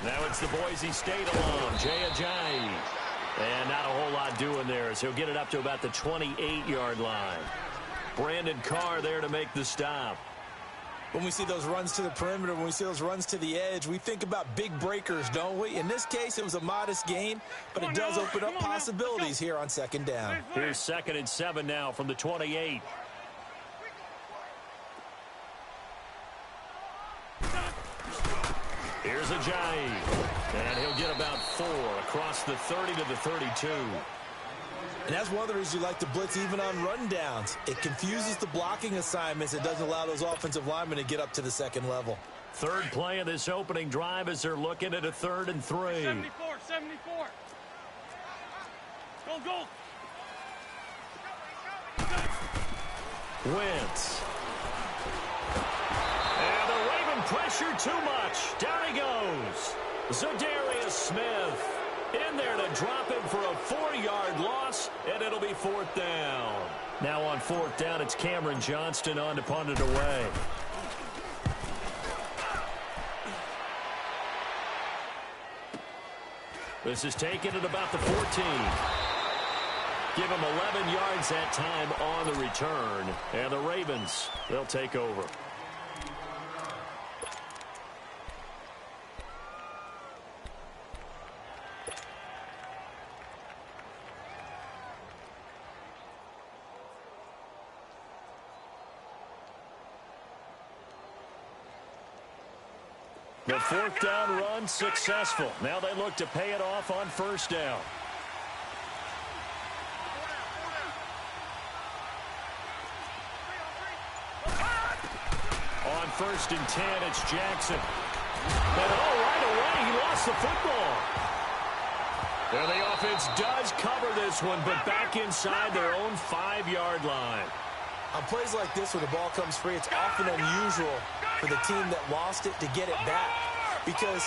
Now it's the Boise State alum, Jay Ajayi. And not a whole lot doing there, as he'll get it up to about the 28-yard line. Brandon Carr there to make the stop. When we see those runs to the perimeter, when we see those runs to the edge, we think about big breakers, don't we? In this case, it was a modest gain, but it does open up possibilities here on second down. Here's 2nd and 7 now from the 28. Here's Ajayi, and he'll get about 4 across the 30 to the 32. And that's one of the reasons you like to blitz even on rundowns. It confuses the blocking assignments. It doesn't allow those offensive linemen to get up to the second level. Third play of this opening drive as they're looking at a 3rd and 3. 74. Go. Wentz. And the Raven pressure too much. Down he goes. Zadarius Smith in there to drop him for a 4-yard loss, and it'll be 4th down. Now on 4th down, it's Cameron Johnston on to punt it away. This is taken at about the 14. Give him 11 yards that time on the return. And the Ravens, they'll take over. The 4th down run successful. Now they look to pay it off on 1st down. On 1st and 10, it's Jackson. And right away, he lost the football. And the offense does cover this one, but back inside their own 5-yard line. On plays like this where the ball comes free, it's often unusual for the team that lost it to get it back, because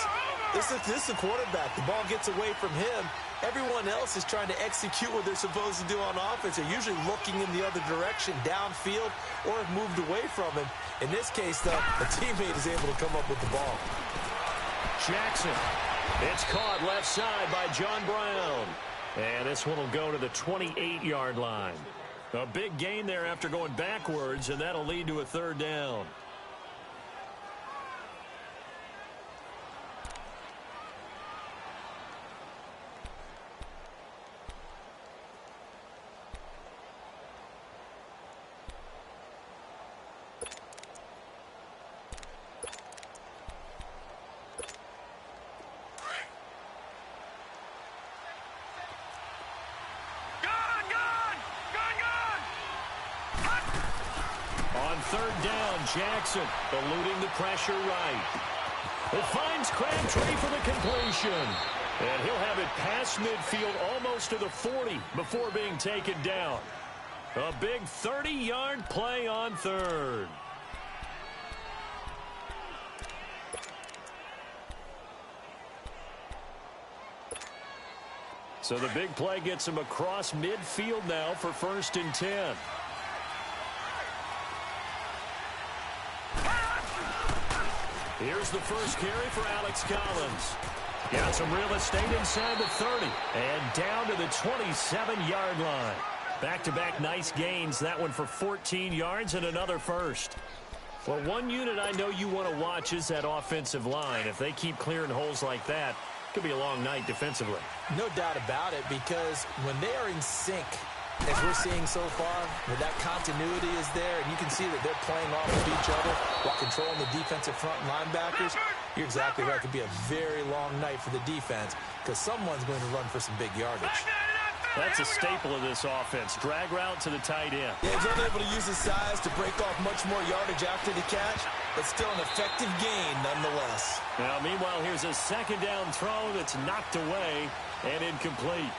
this is the quarterback. The ball gets away from him. Everyone else is trying to execute what they're supposed to do on offense. They're usually looking in the other direction, downfield, or have moved away from him. In this case, though, a teammate is able to come up with the ball. Jackson. It's caught left side by John Brown. And this one will go to the 28-yard line. A big gain there after going backwards, and that'll lead to a 3rd down. On 3rd down, Jackson eluding the pressure right. It finds Crabtree for the completion. And he'll have it past midfield almost to the 40 before being taken down. A big 30-yard play on 3rd. So the big play gets him across midfield now for 1st and 10. Here's the first carry for Alex Collins. Got some real estate inside the 30 and down to the 27-yard line. Back-to-back nice gains. That one for 14 yards and another first. Well, one unit I know you want to watch is that offensive line. If they keep clearing holes like that, it could be a long night defensively. No doubt about it, because when they are in sync, as we're seeing so far, where that continuity is there, and you can see that they're playing off of each other while controlling the defensive front linebackers, you're exactly right. It could be a very long night for the defense, because someone's going to run for some big yardage. That's a staple of this offense. Drag route to the tight end. Yeah, he's unable to use his size to break off much more yardage after the catch, but still an effective gain nonetheless. Now, meanwhile, here's a 2nd down throw that's knocked away and incomplete.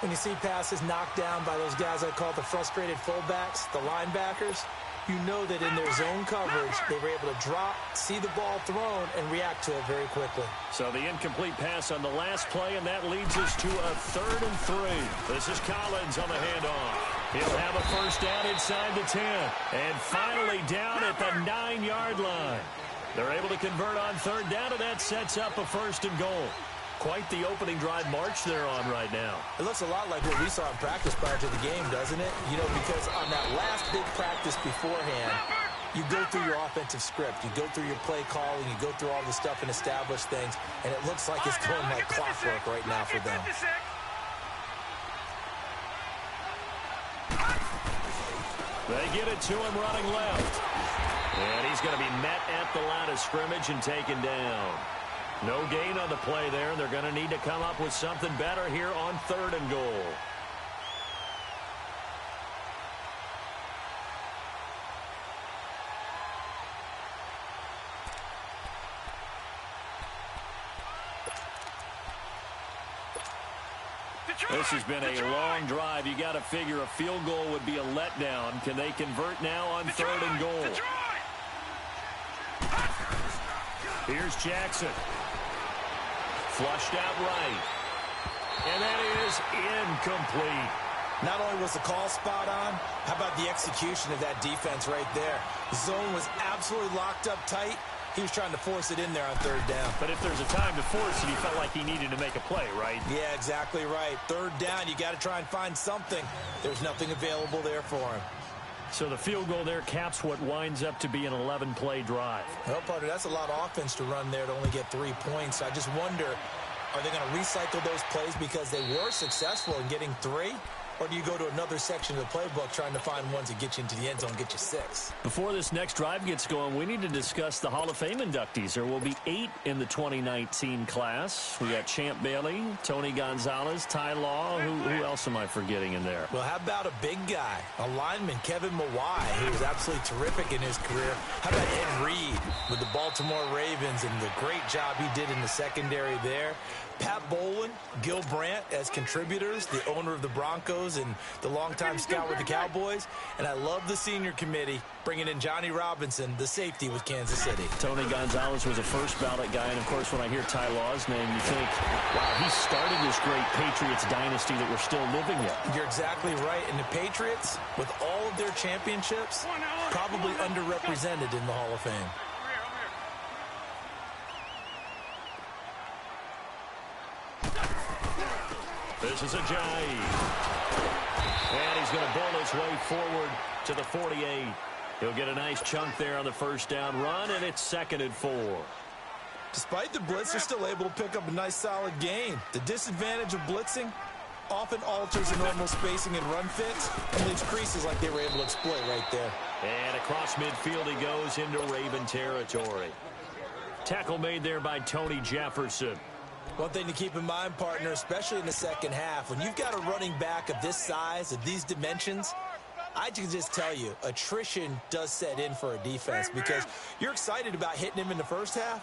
When you see passes knocked down by those guys I call the frustrated fullbacks, the linebackers, you know that in their zone coverage, they were able to drop, see the ball thrown, and react to it very quickly. So the incomplete pass on the last play, and that leads us to a 3rd and 3. This is Collins on the handoff. He'll have a first down inside the 10. And finally down at the 9-yard line. They're able to convert on third down, and that sets up a 1st and goal. Quite the opening drive march they're on right now. It looks a lot like what we saw in practice prior to the game, doesn't it? You know, because on that last big practice beforehand, you go through your offensive script. You go through your play calling. You go through all the stuff and establish things. And it looks like it's going like clockwork right now for them. They get it to him running left. And he's going to be met at the line of scrimmage and taken down. No gain on the play there. They're going to need to come up with something better here on 3rd and goal. This has been a long drive. You got to figure a field goal would be a letdown. Can they convert now on 3rd and goal? Here's Jackson. Flushed out right. And that is incomplete. Not only was the call spot on, how about the execution of that defense right there? The zone was absolutely locked up tight. He was trying to force it in there on 3rd down. But if there's a time to force it, he felt like he needed to make a play, right? Yeah, exactly right. 3rd down, you got to try and find something. There's nothing available there for him. So the field goal there caps what winds up to be an 11-play drive. Well, partner, that's a lot of offense to run there to only get 3 points. I just wonder, are they going to recycle those plays because they were successful in getting 3? Or do you go to another section of the playbook trying to find ones that get you into the end zone, get you 6? Before this next drive gets going, we need to discuss the Hall of Fame inductees. There will be 8 in the 2019 class. We got Champ Bailey, Tony Gonzalez, Ty Law. Who else am I forgetting in there? Well, how about a big guy, a lineman, Kevin Mawai, who was absolutely terrific in his career. How about Ed Reed with the Baltimore Ravens and the great job he did in the secondary there? Pat Bowlen, Gil Brandt as contributors, the owner of the Broncos and the longtime scout with the Cowboys. And I love the senior committee bringing in Johnny Robinson, the safety with Kansas City. Tony Gonzalez was a first ballot guy. And, of course, when I hear Ty Law's name, you think, wow, he started this great Patriots dynasty that we're still living in. You're exactly right. And the Patriots, with all of their championships, probably underrepresented in the Hall of Fame. This is a jive. And he's going to bowl his way forward to the 48. He'll get a nice chunk there on the 1st down run, and it's 2nd and 4. Despite the blitz, they're still able to pick up a nice solid gain. The disadvantage of blitzing often alters the normal spacing and run fits and leaves creases like they were able to exploit right there. And across midfield he goes into Raven territory. Tackle made there by Tony Jefferson. One thing to keep in mind, partner, especially in the second half, when you've got a running back of this size, of these dimensions, I can just tell you, attrition does set in for a defense because you're excited about hitting him in the first half.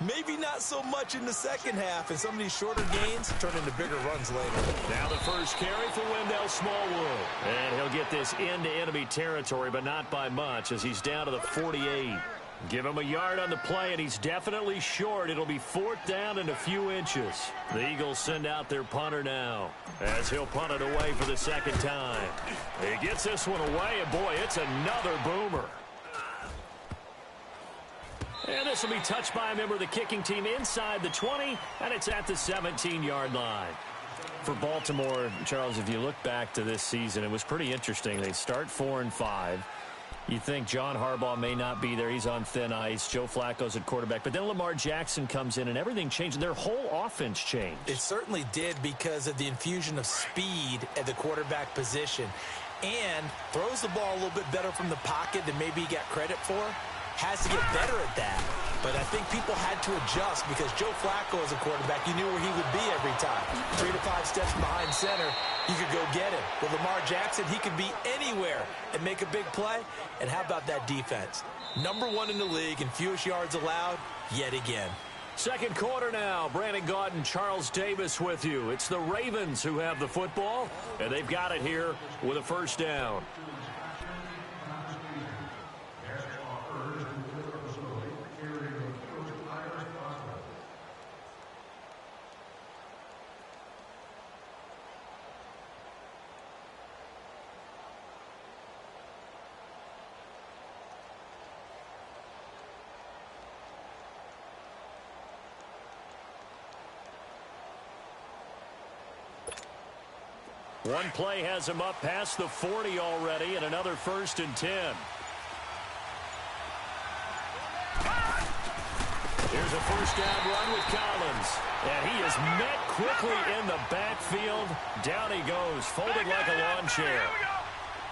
Maybe not so much in the second half, and some of these shorter gains turn into bigger runs later. Now the first carry for Wendell Smallwood. And he'll get this into enemy territory, but not by much as he's down to the 48. Give him a yard on the play, and he's definitely short. It'll be 4th down and a few inches. The Eagles send out their punter now as he'll punt it away for the 2nd time. He gets this one away, and boy, it's another boomer. And this will be touched by a member of the kicking team inside the 20, and it's at the 17-yard line. For Baltimore, Charles, if you look back to this season, it was pretty interesting. They start 4-5. You think John Harbaugh may not be there. He's on thin ice. Joe Flacco's at quarterback. But then Lamar Jackson comes in, and everything changed. Their whole offense changed. It certainly did because of the infusion of speed at the quarterback position. And throws the ball a little bit better from the pocket than maybe he got credit for. Has to get better at that. But I think people had to adjust because Joe Flacco as a quarterback, you knew where he would be every time. 3 to 5 steps behind center, you could go get him. With Lamar Jackson, he could be anywhere and make a big play. And how about that defense? #1 in the league in fewest yards allowed yet again. 2nd quarter now. Brandon Gaudin, Charles Davis with you. It's the Ravens who have the football, and they've got it here with a 1st down. One play has him up past the 40 already, and another 1st and 10. Here's a first down run with Collins. And he is met quickly in the backfield. Down he goes, folded like a lawn chair.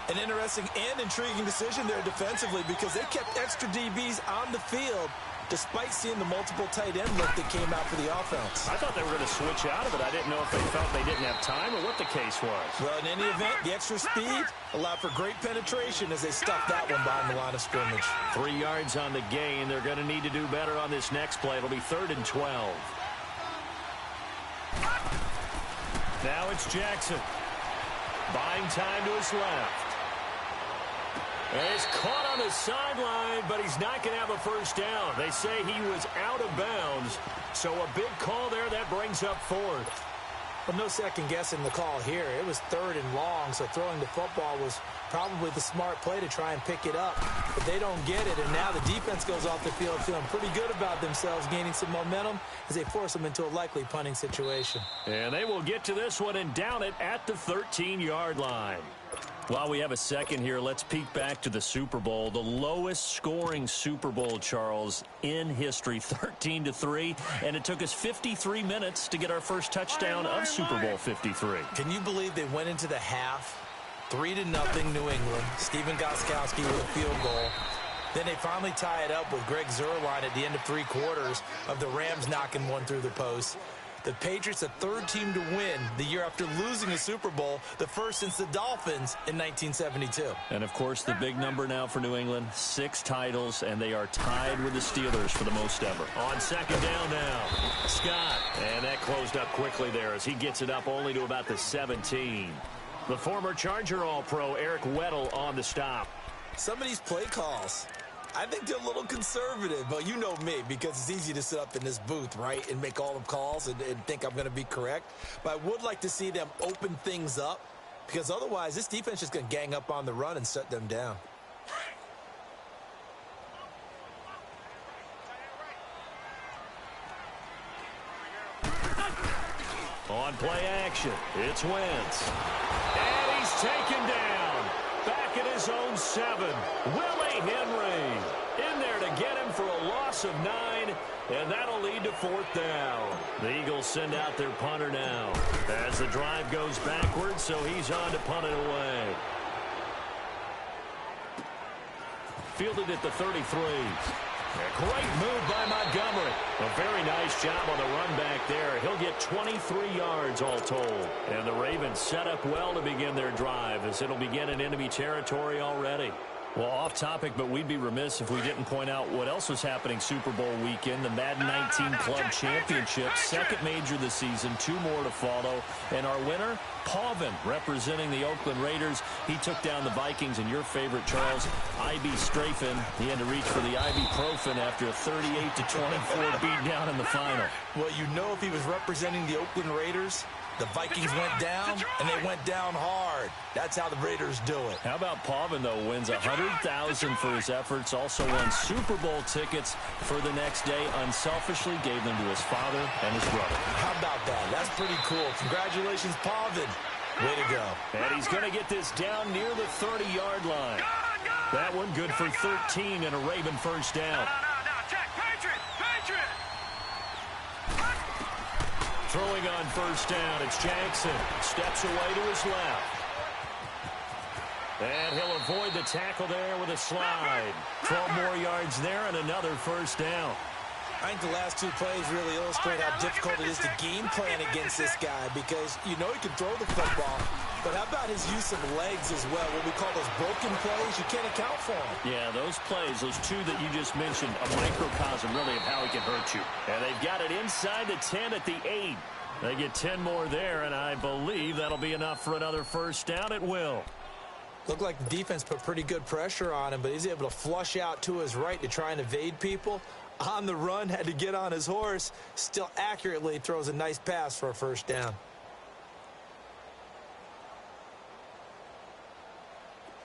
An interesting and intriguing decision there defensively because they kept extra DBs on the field despite seeing the multiple tight end look that came out for the offense. I thought they were going to switch out of it. I didn't know if they felt they didn't have time or what the case was. Well, in any event, the extra speed allowed for great penetration as they stuffed that one behind the line of scrimmage. 3 yards on the gain. They're going to need to do better on this next play. It'll be 3rd and 12. Now it's Jackson. Buying time to his left. And he's caught on the sideline, but he's not going to have a first down. They say he was out of bounds, so a big call there that brings up 4th. Well, no second guessing the call here. It was 3rd and long, so throwing the football was probably the smart play to try and pick it up. But they don't get it, and now the defense goes off the field feeling pretty good about themselves, gaining some momentum as they force them into a likely punting situation. And they will get to this one and down it at the 13-yard line. While we have a second here, let's peek back to the Super Bowl. The lowest scoring Super Bowl, Charles, in history, 13-3. And it took us 53 minutes to get our first touchdown of Super Bowl 53. Can you believe they went into the half, 3-0 New England, Stephen Gostkowski with a field goal. Then they finally tie it up with Greg Zuerlein at the end of 3 quarters of the Rams knocking one through the post. The Patriots, the 3rd team to win the year after losing a Super Bowl, the first since the Dolphins in 1972. And, of course, the big number now for New England, 6 titles, and they are tied with the Steelers for the most ever. On 2nd down now, Scott. And that closed up quickly there as he gets it up only to about the 17. The former Charger All-Pro Eric Weddle on the stop. Some of these play calls, I think they're a little conservative, but you know me, because it's easy to sit up in this booth, right, and make all the calls and think I'm going to be correct. But I would like to see them open things up, because otherwise this defense is going to gang up on the run and shut them down. On play action, it's Wentz. And he's taken down. Back at his own 7. Willie Henry in there to get him for a loss of 9, and that'll lead to 4th down. The Eagles send out their punter now as the drive goes backwards, so he's on to punt it away. Fielded at the 33. A great move by Montgomery. A very nice job on the run back there. He'll get 23 yards all told. And the Ravens set up well to begin their drive as it'll begin in enemy territory already. Well, off topic, but we'd be remiss if we didn't point out what else was happening Super Bowl weekend. The Madden 19 Club Championship, second major this season, 2 more to follow. And our winner, Pavin, representing the Oakland Raiders. He took down the Vikings, and your favorite, Charles, I.B. Strafen. He had to reach for the ibuprofen after a 38-24 beatdown in the final. Well, you know, if he was representing the Oakland Raiders, the Vikings went down, and they went down hard. That's how the Raiders do it. How about Pavin, though, wins $100,000 for his efforts, also won Super Bowl tickets for the next day, unselfishly gave them to his father and his brother. How about that? That's pretty cool. Congratulations, Pavin. Way to go. And he's going to get this down near the 30-yard line. That one good for 13 and a Raven first down. Throwing on first down, it's Jackson. Steps away to his left. And he'll avoid the tackle there with a slide. 12 more yards there and another first down. I think the last 2 plays really illustrate how difficult it is to game plan against this guy because you know he can throw the football, but how about his use of legs as well? What we call those broken plays, you can't account for them. Yeah, those plays, those 2 that you just mentioned, a microcosm really of how he can hurt you. And they've got it inside the 10 at the 8. They get 10 more there, and I believe that'll be enough for another first down. It will. Looked like the defense put pretty good pressure on him, but he's able to flush out to his right to try and evade people. On the run, had to get on his horse. Still accurately throws a nice pass for a first down.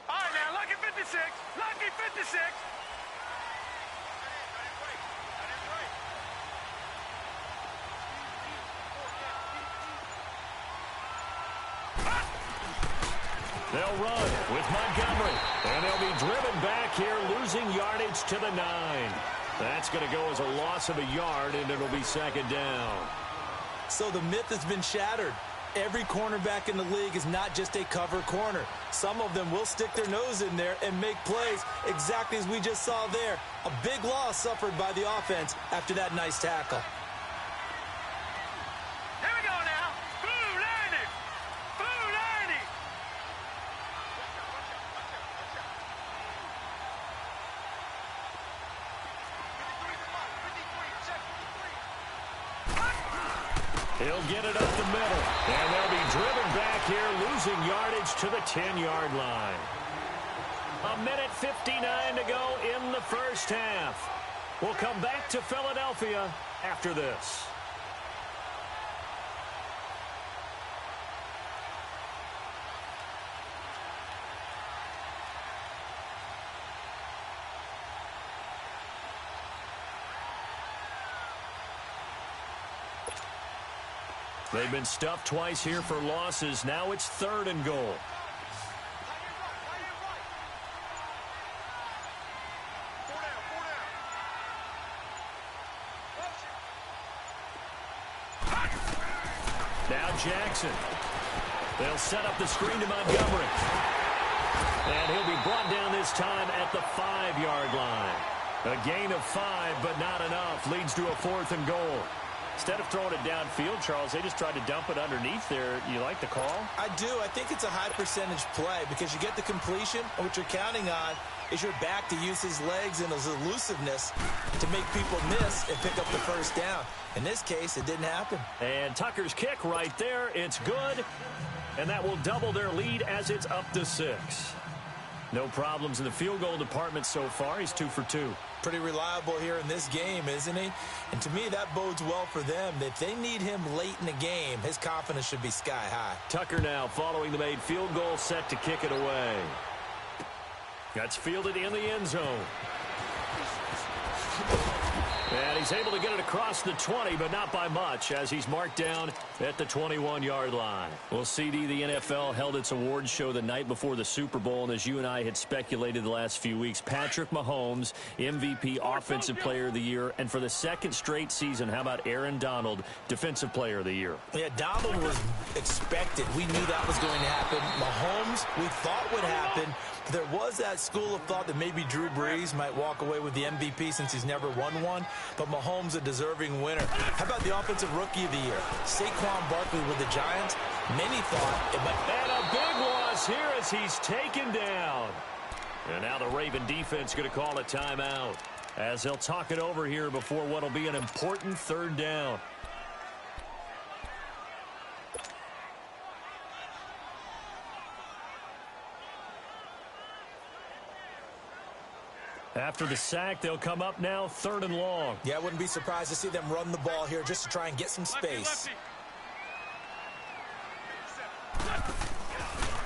All right, now, lucky 56. Lucky 56. They'll run with Montgomery, and they'll be driven back here, losing yardage to the 9. That's going to go as a loss of a yard, and it'll be second down. So the myth has been shattered. Every cornerback in the league is not just a cover corner. Some of them will stick their nose in there and make plays exactly as we just saw there. A big loss suffered by the offense after that nice tackle. Here we go now. Blue landing. Blue landing. He'll get it up the middle, and they'll be driven back here, losing yardage to the 10-yard line. 1:59 to go in the first half. We'll come back to Philadelphia after this. They've been stuffed twice here for losses. Now it's 3rd and goal. Now Jackson. They'll set up the screen to Montgomery. And he'll be brought down this time at the 5-yard line. A gain of 5, but not enough. Leads to a 4th and goal. Instead of throwing it downfield, Charles, they just tried to dump it underneath there. You like the call? I do. I think it's a high percentage play because you get the completion, and what you're counting on is your back to use his legs and his elusiveness to make people miss and pick up the first down. In this case, it didn't happen. And Tucker's kick right there. It's good, and that will double their lead as it's up to 6. No problems in the field goal department so far. He's 2 for 2. Pretty reliable here in this game, isn't he? And to me, that bodes well for them. If they need him late in the game, his confidence should be sky high. Tucker now following the made field goal, set to kick it away. That's fielded in the end zone. And he's able to get it across the 20, but not by much, as he's marked down at the 21-yard line. Well, CD, the NFL held its awards show the night before the Super Bowl, and as you and I had speculated the last few weeks, Patrick Mahomes, MVP, Offensive Player of the Year, and for the 2nd straight season, how about Aaron Donald, Defensive Player of the Year? Yeah, Donald was expected. We knew that was going to happen. Mahomes, we thought would happen. There was that school of thought that maybe Drew Brees might walk away with the MVP since he's never won one, but Mahomes a deserving winner. How about the Offensive Rookie of the Year? Saquon Barkley with the Giants. Many thought it might... And a big loss here as he's taken down. And now the Raven defense going to call a timeout as they'll talk it over here before what will be an important 3rd down. After the sack, they'll come up now 3rd and long. Yeah, I wouldn't be surprised to see them run the ball here just to try and get some space.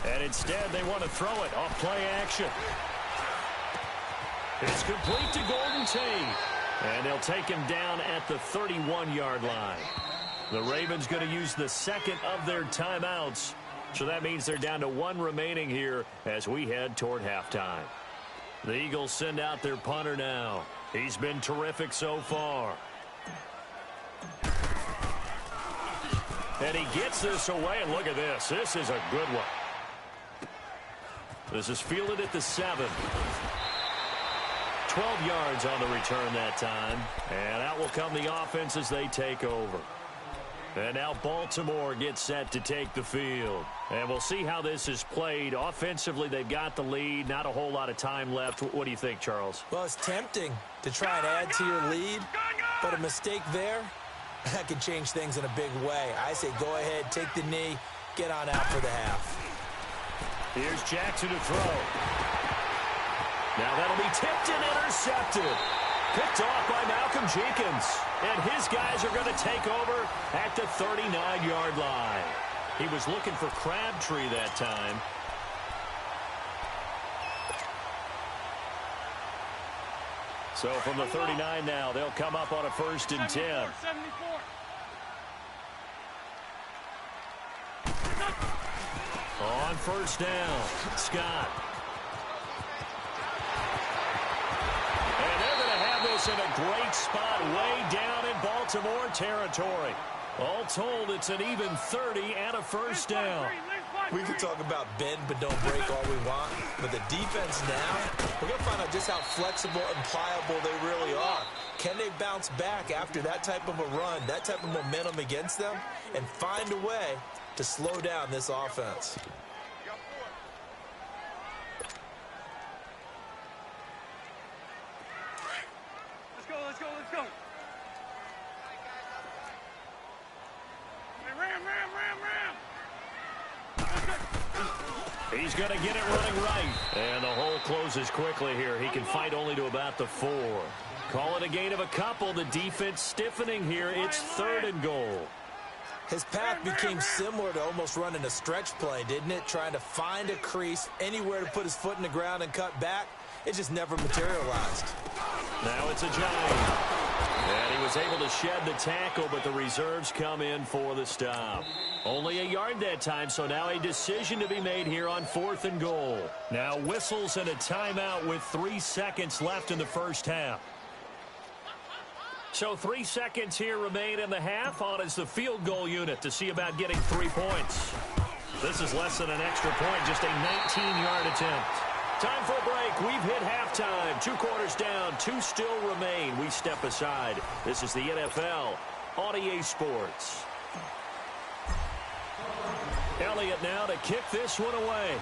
And instead, they want to throw it off play action. It's complete to Golden Tate. And they'll take him down at the 31-yard line. The Ravens going to use the 2nd of their timeouts. So that means they're down to 1 remaining here as we head toward halftime. The Eagles send out their punter now. He's been terrific so far. And he gets this away, and look at this. This is a good one. This is fielded at the 7. 12 yards on the return that time. And out will come the offense as they take over. And now Baltimore gets set to take the field. And we'll see how this is played. Offensively, they've got the lead. Not a whole lot of time left. What do you think, Charles? Well, it's tempting to try and add to your lead, but a mistake there, that could change things in a big way. I say go ahead, take the knee, get on out for the half. Here's Jackson to throw. Now that'll be tipped and intercepted. Picked off by Malcolm Jenkins. And his guys are going to take over at the 39-yard line. He was looking for Crabtree that time. So from the 39 now, they'll come up on a 1st and 10. 74. On first down, Scott. And they're going to have this in a great spot way down in Baltimore territory. All told, it's an even 30 and a first down. We can talk about bend but don't break all we want, but the defense now, we're going to find out just how flexible and pliable they really are. Can they bounce back after that type of a run, that type of momentum against them, and find a way to slow down this offense? Let's go. Ram. He's going to get it running right. And the hole closes quickly here. He can fight only to about the 4. Call it a gain of a couple. The defense stiffening here. It's 3rd and goal. His path became similar to almost running a stretch play, didn't it? Trying to find a crease, anywhere to put his foot in the ground and cut back. It just never materialized. Now it's a giant. And he was able to shed the tackle, but the reserves come in for the stop. Only a yard that time, so now a decision to be made here on 4th and goal. Now whistles and a timeout with 3 seconds left in the first half. So 3 seconds here remain in the half. On is the field goal unit to see about getting 3 points. This is less than an extra point, just a 19-yard attempt. Time for a break. We've hit halftime. 2 quarters down. 2 still remain. We step aside. This is the NFL on EA Sports. Elliott now to kick this one away.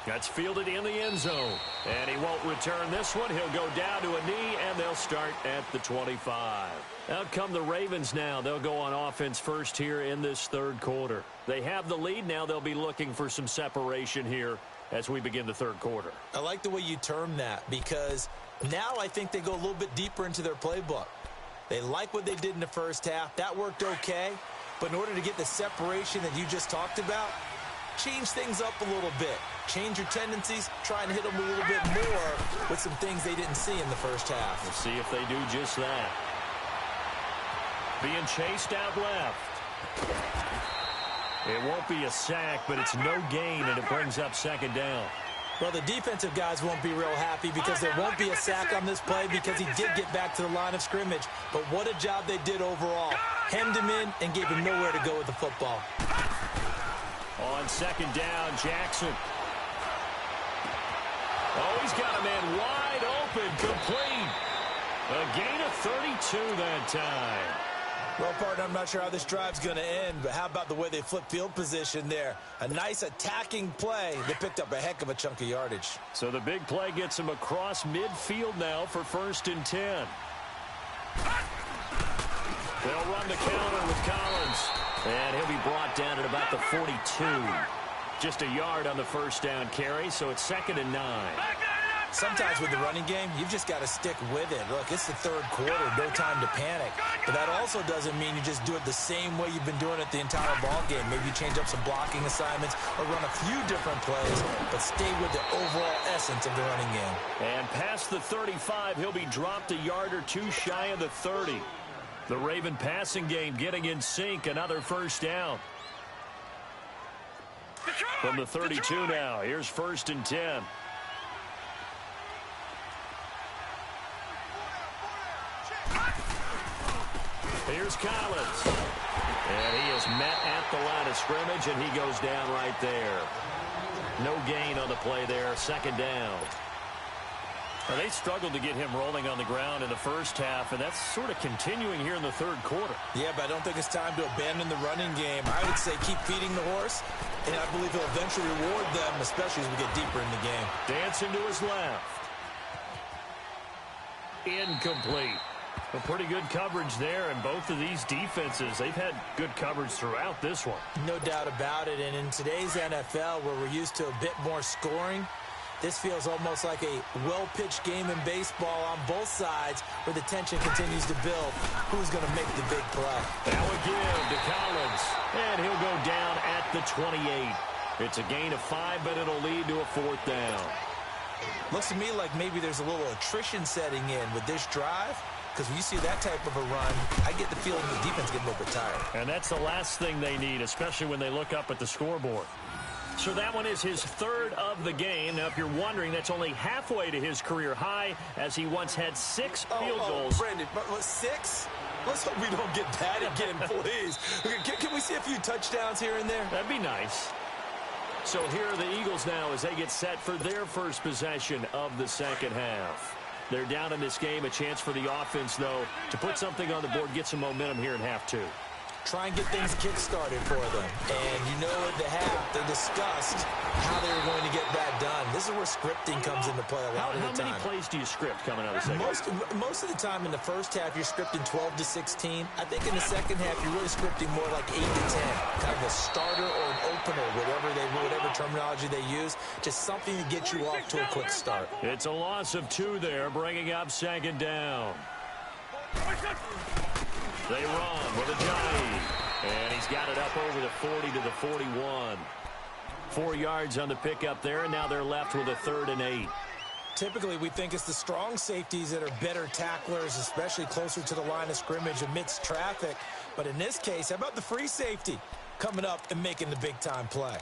That's fielded in the end zone. And he won't return this one. He'll go down to a knee, and they'll start at the 25. Out come the Ravens now. They'll go on offense first here in this 3rd quarter. They have the lead. Now they'll be looking for some separation here as we begin the 3rd quarter. I like the way you term that, because now I think they go a little bit deeper into their playbook. They like what they did in the first half. That worked okay. But in order to get the separation that you just talked about, change things up a little bit. Change your tendencies. Try and hit them a little bit more with some things they didn't see in the first half. We'll see if they do just that. Being chased out left. It won't be a sack, but it's no gain, and it brings up 2nd down. Well, the defensive guys won't be real happy because there won't be a sack on this play because he did get back to the line of scrimmage. But what a job they did overall. Hemmed him in and gave him nowhere to go with the football. On 2nd down, Jackson. Oh, he's got a man wide open, complete. A gain of 32 that time. Well, partner, I'm not sure how this drive's going to end, but how about the way they flip field position there? A nice attacking play. They picked up a heck of a chunk of yardage. So the big play gets him across midfield now for 1st and 10. They'll run the counter with Collins. And he'll be brought down at about the 42. Just a yard on the 1st down carry, so it's 2nd and 9. Sometimes with the running game, you've just got to stick with it. Look, it's the 3rd quarter, no time to panic. But that also doesn't mean you just do it the same way you've been doing it the entire ball game. Maybe you change up some blocking assignments or run a few different plays, but stay with the overall essence of the running game. And past the 35, he'll be dropped a yard or 2 shy of the 30. The Raven passing game getting in sync, another 1st down. From the 32 now, here's 1st and 10. Here's Collins. And he is met at the line of scrimmage, and he goes down right there. No gain on the play there, 2nd down. Now, they struggled to get him rolling on the ground in the first half, and that's sort of continuing here in the 3rd quarter. Yeah, but I don't think it's time to abandon the running game. I would say keep feeding the horse, and I believe he'll eventually reward them, especially as we get deeper in the game. Dancing to his left. Incomplete. A pretty good coverage there, and both of these defenses, they've had good coverage throughout this one. No doubt about it, and in today's NFL, where we're used to a bit more scoring, this feels almost like a well-pitched game in baseball on both sides where the tension continues to build. Who's going to make the big play? That would give to Collins, and he'll go down at the 28. It's a gain of 5, but it'll lead to a 4th down. Looks to me like maybe there's a little attrition setting in with this drive. because when you see that type of a run, I get the feeling the defense getting a little bit tired. And that's the last thing they need, especially when they look up at the scoreboard. So that one is his third of the game. Now, if you're wondering, that's only halfway to his career high, as he once had 6 field goals. Brandon, but 6? Let's hope we don't get that again, please. Can we see a few touchdowns here and there? That'd be nice. So here are the Eagles now as they get set for their first possession of the second half. They're down in this game. A chance for the offense, though, to put something on the board, get some momentum here in half 2. Try and get things kick-started for them. And you know at the half, they discussed how they were going to get that done. This is where scripting comes into play a lot of the time. How many plays do you script coming out of the second half? Most of the time in the first half, you're scripting 12 to 16. I think in the second half, you're really scripting more like 8 to 10. Kind of a starter or an opener, whatever terminology they use. Just something to get you off to a quick start. It's a loss of 2 there, bringing up second down. They run with a Johnny, and he's got it up over the 40 to the 41. 4 yards on the pickup there, and now they're left with a 3rd and 8. Typically, we think it's the strong safeties that are better tacklers, especially closer to the line of scrimmage amidst traffic. But in this case, how about the free safety coming up and making the big-time play?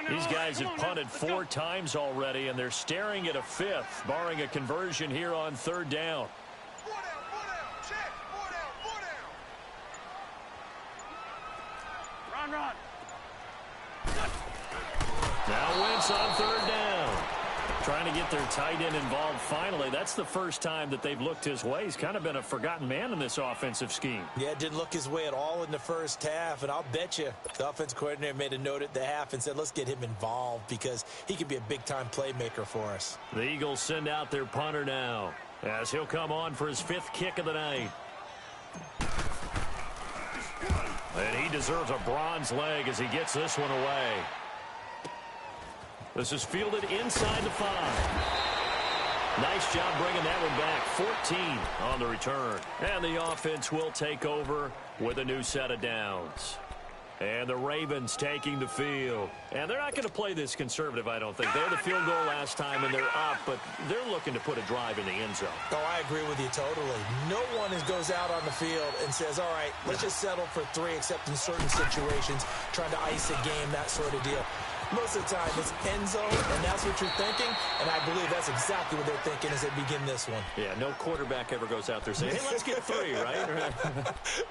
These guys have punted 4 times already, and they're staring at a 5th, barring a conversion here on 3rd down. Run. Now Wentz on 3rd down. Trying to get their tight end involved finally. That's the first time that they've looked his way. He's kind of been a forgotten man in this offensive scheme. Yeah, it didn't look his way at all in the first half, and I'll bet you the offense coordinator made a note at the half and said, let's get him involved because he could be a big-time playmaker for us. The Eagles send out their punter now as he'll come on for his 5th kick of the night. And he deserves a bronze leg as he gets this one away. This is fielded inside the 5. Nice job bringing that one back. 14 on the return. And the offense will take over with a new set of downs. And the Ravens taking the field. And they're not going to play this conservative, I don't think. They had the field goal last time, and they're up, but they're looking to put a drive in the end zone. Oh, I agree with you totally. No one goes out on the field and says, all right, let's just settle for 3, except in certain situations, trying to ice a game, that sort of deal. Most of the time, it's end zone, and that's what you're thinking, and I believe that's exactly what they're thinking as they begin this one. Yeah, no quarterback ever goes out there saying, hey, let's get 3, right?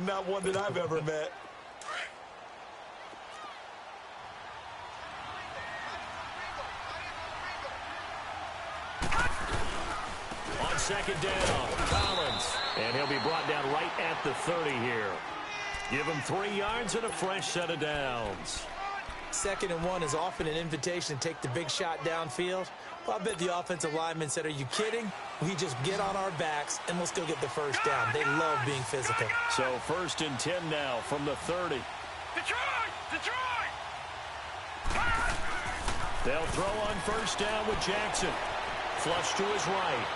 Not one that I've ever met. On second down, Collins. And he'll be brought down right at the 30 here. Give him 3 yards and a fresh set of downs. 2nd and 1 is often an invitation to take the big shot downfield. Well, I bet the offensive lineman said, are you kidding? We just get on our backs and let's go get the first down. They love being physical. So 1st and 10 now from the 30. Detroit! They'll throw on 1st down with Jackson. Flush to his right.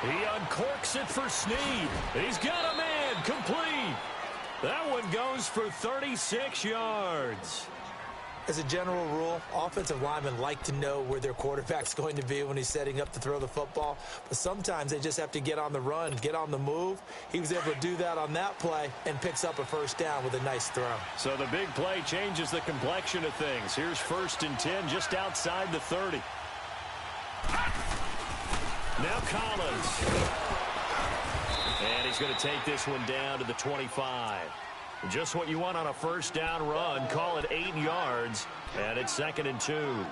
He uncorks it for Snead. He's got a man complete. That one goes for 36 yards. As a general rule, offensive linemen like to know where their quarterback's going to be when he's setting up to throw the football. But sometimes they just have to get on the run, get on the move. He was able to do that on that play and picks up a 1st down with a nice throw. So the big play changes the complexion of things. Here's 1st and 10 just outside the 30. Now Collins. And he's going to take this one down to the 25. Just what you want on a 1st down run. Call it 8 yards, and it's 2nd and 2.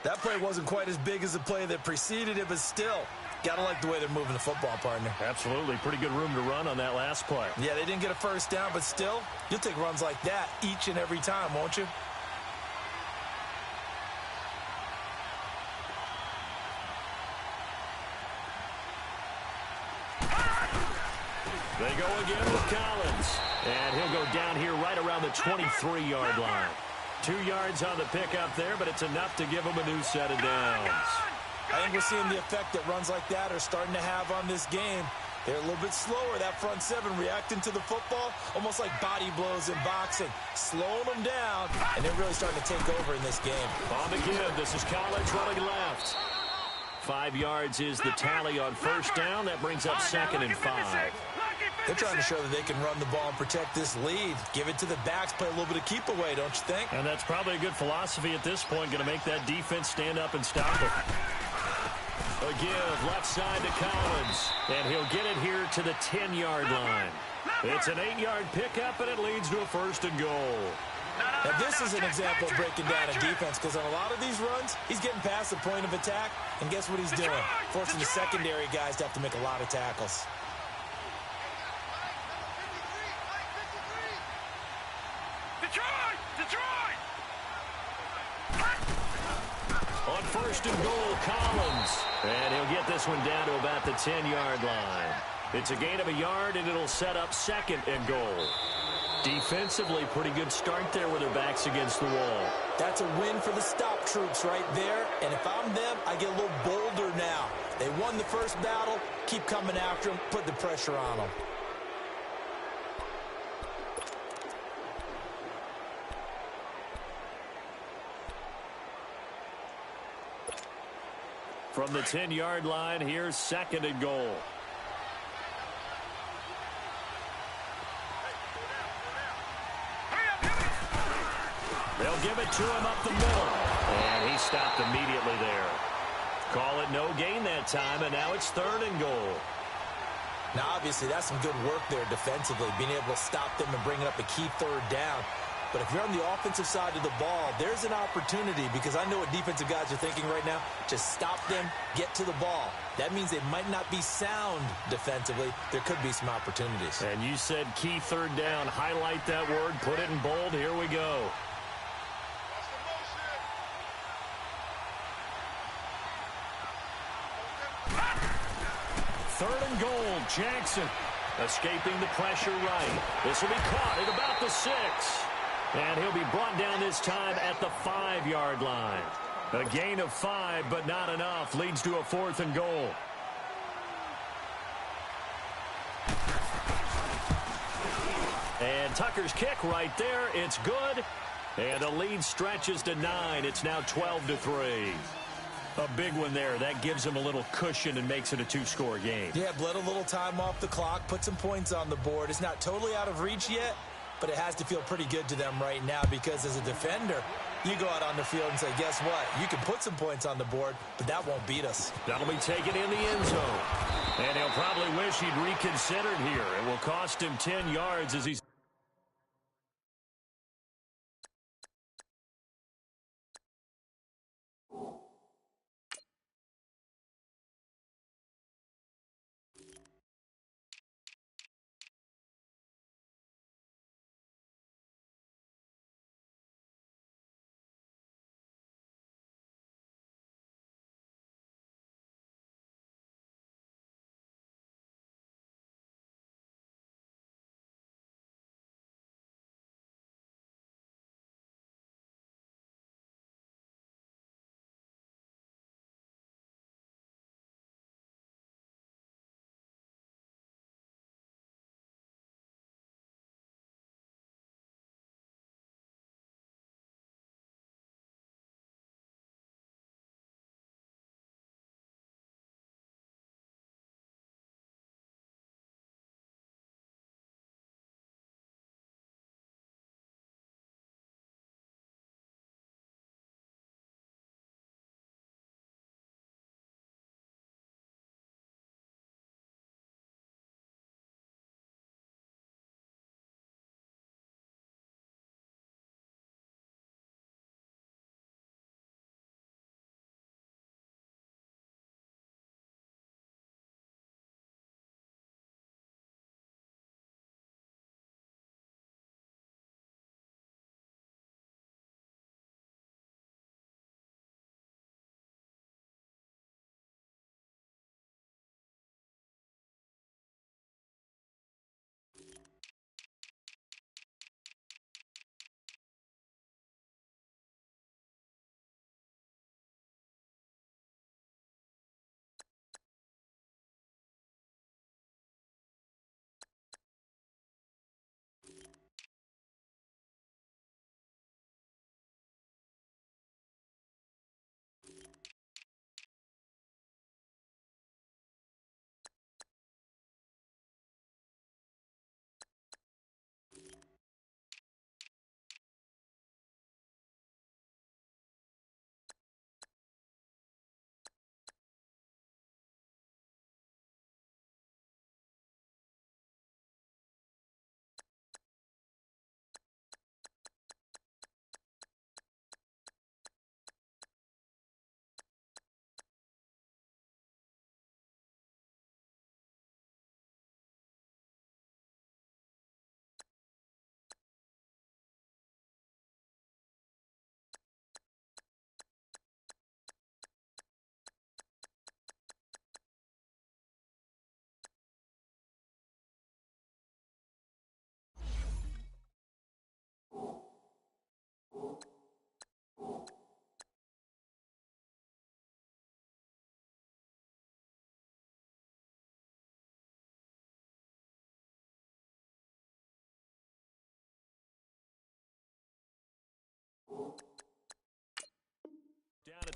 That play wasn't quite as big as the play that preceded it, but still, got to like the way they're moving the football, partner. Absolutely. Pretty good room to run on that last play. Yeah, they didn't get a 1st down, but still, you'll take runs like that each and every time, won't you? They go again with Collins. And he'll go down here right around the 23-yard line. 2 yards on the pickup there, but it's enough to give him a new set of downs. I think we're seeing the effect that runs like that are starting to have on this game. They're a little bit slower, that front seven, reacting to the football, almost like body blows in boxing, slowing them down, and they're really starting to take over in this game. On the give, this is Collins running left. 5 yards is the tally on first down. That brings up second and 5. They're trying to show that they can run the ball and protect this lead. Give it to the backs, play a little bit of keep away, don't you think? And that's probably a good philosophy at this point, going to make that defense stand up and stop it. A give left side to Collins, and he'll get it here to the 10-yard line. It's an 8-yard pickup, and it leads to a first and goal. Now, this is an example of breaking down a defense, because on a lot of these runs, he's getting past the point of attack, and guess what he's doing? Forcing the secondary guys to have to make a lot of tackles. Detroit! On first and goal, Collins. And he'll get this one down to about the 10-yard line. It's a gain of a yard, and it'll set up second and goal. Defensively, pretty good start there with their backs against the wall. That's a win for the stop troops right there. And if I'm them, I get a little bolder now. They won the first battle. Keep coming after them. Put the pressure on them. From the 10-yard line, here's second and goal. They'll give it to him up the middle. And he stopped immediately there. Call it no gain that time, and now it's third and goal. Now, obviously, that's some good work there defensively, being able to stop them and bring up a key third down. But if you're on the offensive side of the ball, there's an opportunity, because I know what defensive guys are thinking right now. Just stop them, get to the ball. That means they might not be sound defensively. There could be some opportunities. And you said key third down. Highlight that word. Put it in bold. Here we go. Third and goal, Jackson. Escaping the pressure right. This will be caught at about the 6. And he'll be brought down this time at the 5-yard line. A gain of 5, but not enough. Leads to a fourth and goal. And Tucker's kick right there. It's good. And the lead stretches to 9. It's now 12-3. A big one there. That gives them a little cushion and makes it a 2-score game. Yeah, bled a little time off the clock, put some points on the board. It's not totally out of reach yet, but it has to feel pretty good to them right now, because as a defender, you go out on the field and say, guess what? You can put some points on the board, but that won't beat us. That'll be taken in the end zone. And he'll probably wish he'd reconsidered here. It will cost him 10 yards as he's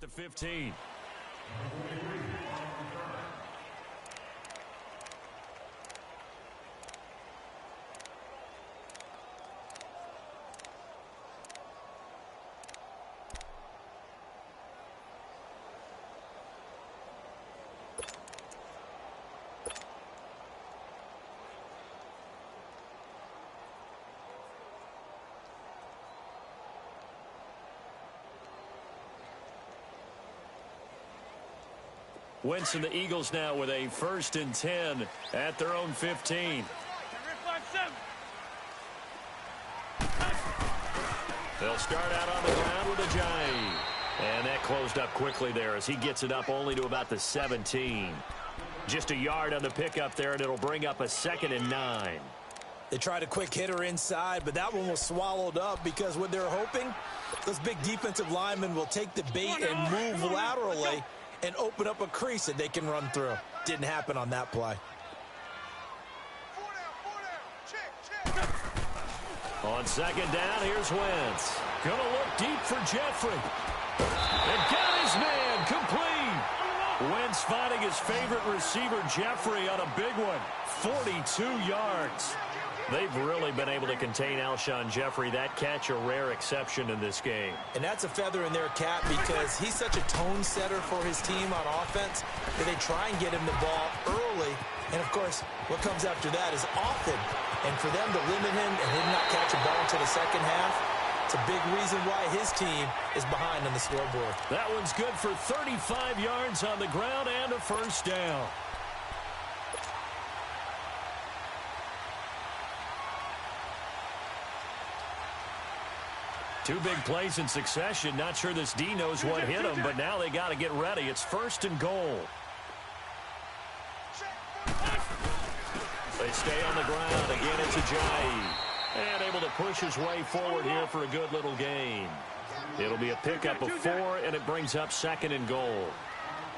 the 15. Wentz and the Eagles now with a 1st and 10 at their own 15. They'll start out on the ground with a Ajayi. And that closed up quickly there as he gets it up only to about the 17. Just a yard on the pickup there, and it'll bring up a 2nd and 9. They tried a quick hitter inside, but that one was swallowed up because what they're hoping, those big defensive linemen will take the bait and move laterally and open up a crease that they can run through. Didn't happen on that play. On 2nd down, here's Wentz. Gonna look deep for Jeffrey. And got his man complete. Wentz finding his favorite receiver, Jeffrey, on a big one. 42 yards. They've really been able to contain Alshon Jeffrey. That catch a rare exception in this game. And that's a feather in their cap because he's such a tone setter for his team on offense that they try and get him the ball early. And, of course, what comes after that is often. And for them to limit him and him not catch a ball until the second half, it's a big reason why his team is behind on the scoreboard. That one's good for 35 yards on the ground and a 1st down. Two big plays in succession. Not sure this D knows what hit him, but now they got to get ready. It's 1st and goal. They stay on the ground. Again, it's Ajayi. And able to push his way forward here for a good little gain. It'll be a pickup of 4, and it brings up 2nd and goal.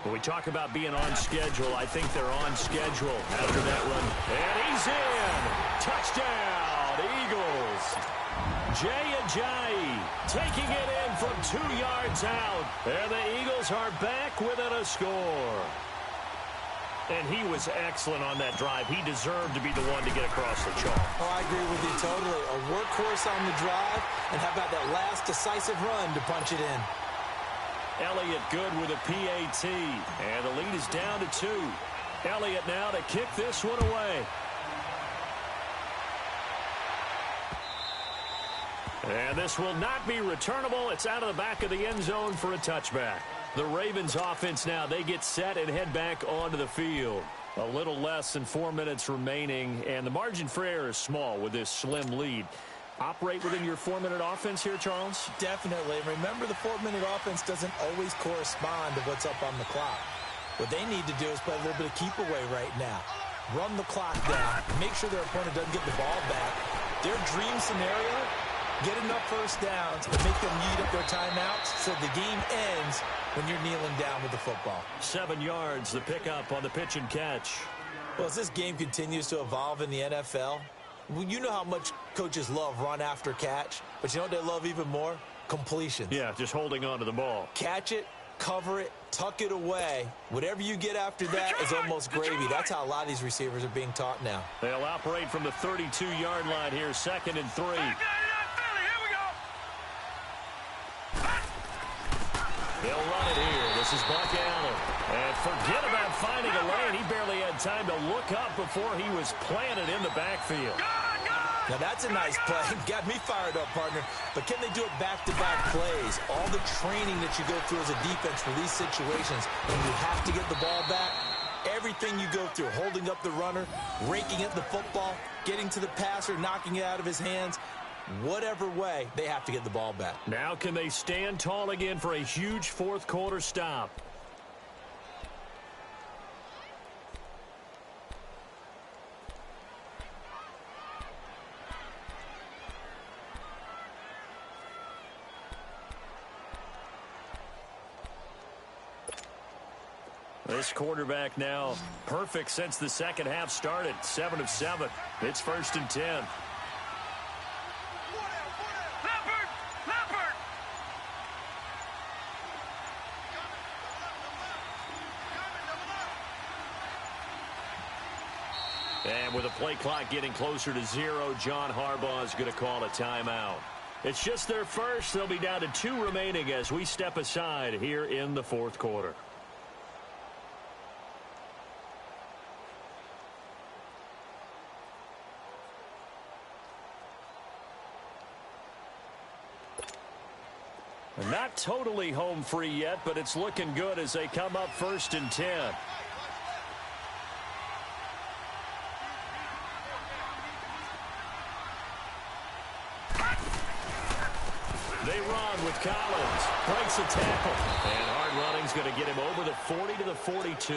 When we talk about being on schedule, I think they're on schedule after that run. And he's in. Touchdown, Eagles. Ajayi taking it in from 2 yards out. And the Eagles are back within a score. And he was excellent on that drive. He deserved to be the one to get across the chalk. Oh, I agree with you totally. A workhorse on the drive, and how about that last decisive run to punch it in? Elliott good with a PAT, and the lead is down to 2. Elliott now to kick this one away. And this will not be returnable. It's out of the back of the end zone for a touchback. The Ravens offense now, they get set and head back onto the field. A little less than 4 minutes remaining, and the margin for error is small with this slim lead. Operate within your 4-minute offense here, Charles? Definitely. Remember, the 4-minute offense doesn't always correspond to what's up on the clock. What they need to do is play a little bit of keep away right now. Run the clock down. Make sure their opponent doesn't get the ball back. Their dream scenario, get enough 1st downs and make them eat up their timeouts so the game ends when you're kneeling down with the football. 7 yards, the pickup on the pitch and catch. Well, as this game continues to evolve in the NFL, you know how much coaches love run after catch, but you know what they love even more? Completions. Yeah, just holding on to the ball. Catch it, cover it, tuck it away. Whatever you get after that is almost gravy. That's how a lot of these receivers are being taught now. They'll operate from the 32-yard line here, 2nd and 3. They'll run it here. This is Buck Allen. And forget about finding a lane. He barely had time to look up before he was planted in the backfield. Now, that's a nice play. Got me fired up, partner. But can they do it back-to-back plays? All the training that you go through as a defense for these situations, when you have to get the ball back, everything you go through, holding up the runner, raking at the football, getting to the passer, knocking it out of his hands, whatever way, they have to get the ball back. Now can they stand tall again for a huge 4th quarter stop? This quarterback now perfect since the second half started. 7 of 7. It's 1st and 10. And with the play clock getting closer to 0, John Harbaugh is going to call a timeout. It's just their first. They'll be down to 2 remaining as we step aside here in the fourth quarter. Not totally home free yet, but it's looking good as they come up 1st and 10. They run with Collins. Breaks a tackle. And hard running's going to get him over the 40 to the 42.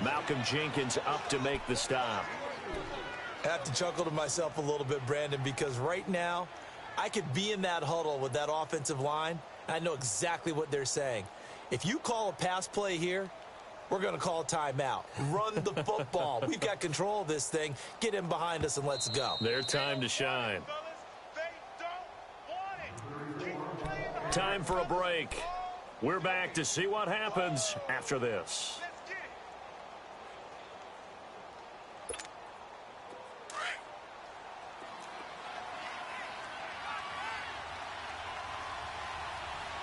Malcolm Jenkins up to make the stop. I have to chuckle to myself a little bit, Brandon, because right now I could be in that huddle with that offensive line. I know exactly what they're saying. If you call a pass play here, we're going to call a timeout. Run the football. We've got control of this thing. Get in behind us and let's go. Their time to shine. Time for a break. We're back to see what happens after this.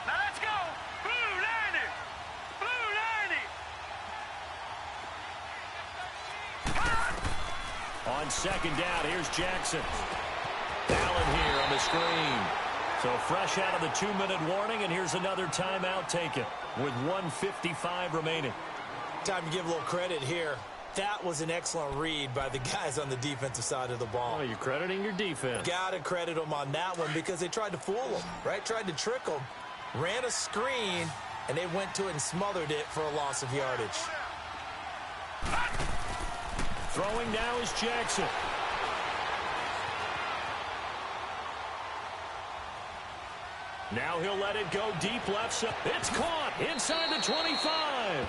Now let's go. Blue 90. Blue 90. On 2nd down, here's Jackson. Allen here on the screen. So fresh out of the 2-minute warning, and here's another timeout taken with 1:55 remaining. Time to give a little credit here. That was an excellent read by the guys on the defensive side of the ball. Oh, you're crediting your defense. Got to credit them on that one because they tried to fool them, right? Tried to trick them, ran a screen, and they went to it and smothered it for a loss of yardage. Throwing now is Jackson. Now he'll let it go deep left side. It's caught inside the 25.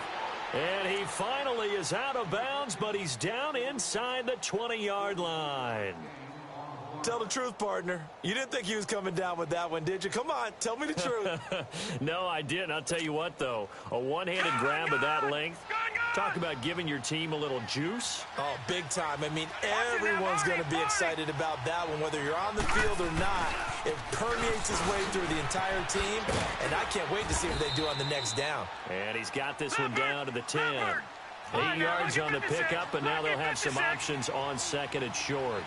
And he finally is out of bounds, but he's down inside the 20-yard line. Tell the truth, partner. You didn't think he was coming down with that one, did you? Come on, tell me the truth. No, I didn't. I'll tell you what, though. A one-handed grab of that length. Talk about giving your team a little juice. Oh, big time. I mean, everyone's going to be excited about that one, whether you're on the field or not. It permeates his way through the entire team, and I can't wait to see what they do on the next down. And he's got this one down to the 10. 8 yards on the pickup, and now they'll have some options on 2nd and short.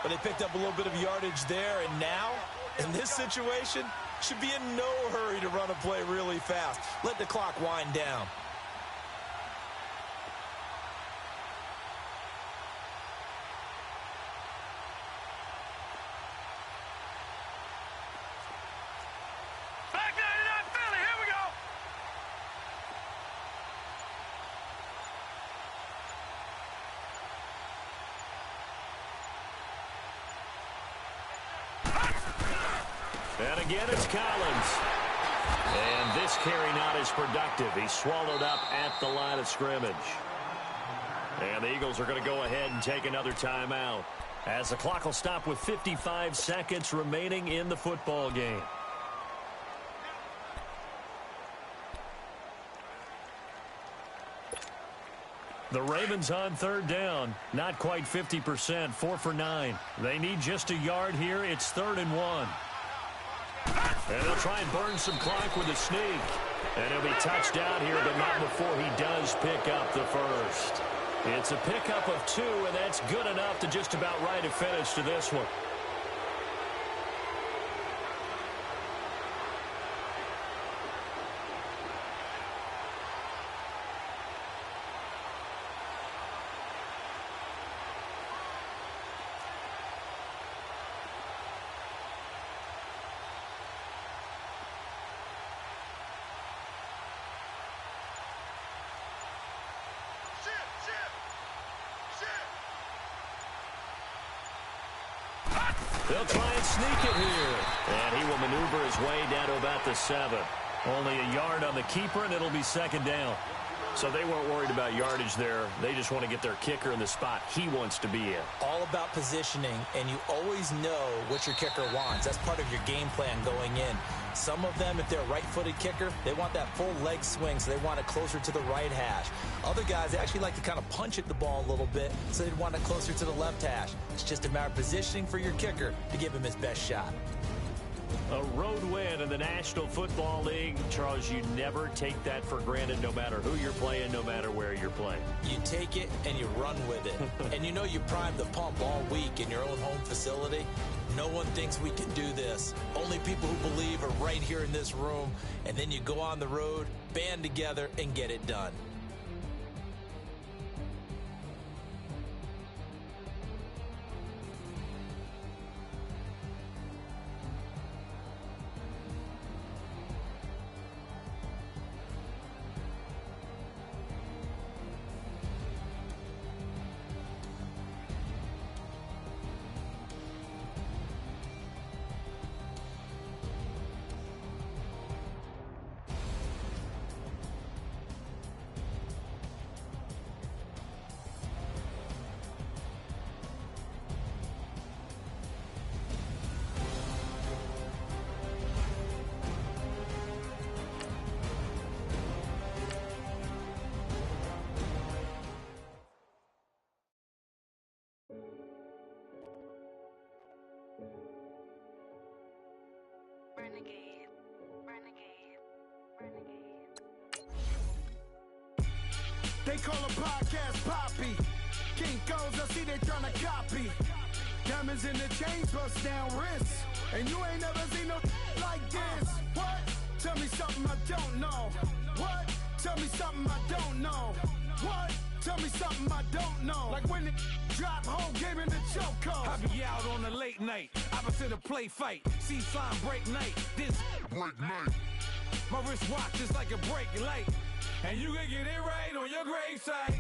But they picked up a little bit of yardage there, and now, in this situation, should be in no hurry to run a play really fast. Let the clock wind down. Back 99 Philly. Here we go. And again, it's Collins. And this carry not as productive. He's swallowed up at the line of scrimmage. And the Eagles are going to go ahead and take another timeout, as the clock will stop with 55 seconds remaining in the football game. The Ravens on 3rd down. Not quite 50%, 4 for 9. They need just a yard here. It's 3rd and 1. And they'll try and burn some clock with a sneak. And he'll be touched out here, but not before he does pick up the first. It's a pickup of 2, and that's good enough to just about write a finish to this one. They'll try and sneak it here. And he will maneuver his way down to about the 7. Only a yard on the keeper, and it'll be 2nd down. So they weren't worried about yardage there. They just want to get their kicker in the spot he wants to be in. All about positioning, and you always know what your kicker wants. That's part of your game plan going in. Some of them, if they're a right-footed kicker, they want that full leg swing, so they want it closer to the right hash. Other guys, they actually like to kind of punch at the ball a little bit, so they'd want it closer to the left hash. It's just a matter of positioning for your kicker to give him his best shot. A road win in the National Football League. Charles, you never take that for granted no matter who you're playing, no matter where you're playing. You take it and you run with it. And you know you primed the pump all week in your own home facility. No one thinks we can do this. Only people who believe are right here in this room. And then you go on the road, band together, and get it done. Renegade, renegade, renegade. They call a podcast Poppy. Kinkos, I see they tryna copy. Diamonds in the chains, bust down wrists. And you ain't never seen no like this. What? Tell me something I don't know. What? Tell me something I don't know. What? Tell me something I don't know. Like when it drop, whole game in the chokehold. I be out on a late night, opposite a play fight. See slime break night, this break night. My wristwatch is like a break light. And you can get it right on your gravesite.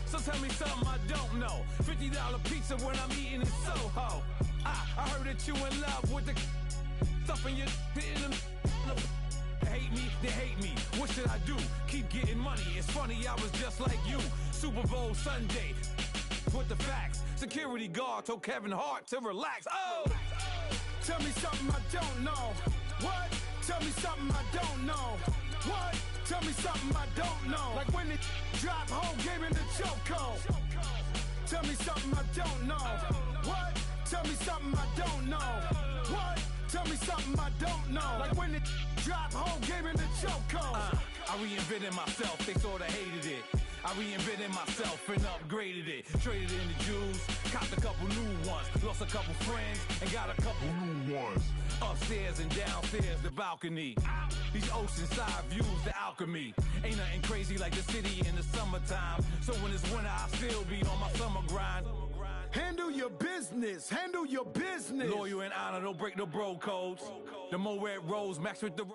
So tell me something I don't know. $50 pizza when I'm eating in Soho. I heard that you in love with the stuff in your hitting them. They hate me, they hate me. What should I do? Keep getting money. It's funny, I was just like you. Super Bowl Sunday. With the facts. Security guard told Kevin Hart to relax. Oh! Tell me something I don't know. What? Tell me something I don't know. What? Tell me something I don't know. Like when it drop, whole game in the chokehold. Tell me something I don't know. What? Tell me something I don't know. What? Tell me something I don't know. Like when it drop, whole game in the chokehold. I reinvented myself, they sorta hated it. I reinvented myself and upgraded it. Traded in the Jews, copped a couple new ones. Lost a couple friends and got a couple new ones. Upstairs and downstairs, the balcony. These oceanside views, the alchemy. Ain't nothing crazy like the city in the summertime. So when it's winter, I still be on my summer grind. Handle your business. Handle your business. Loyal and honor, don't break the bro codes. The more red rose, max with the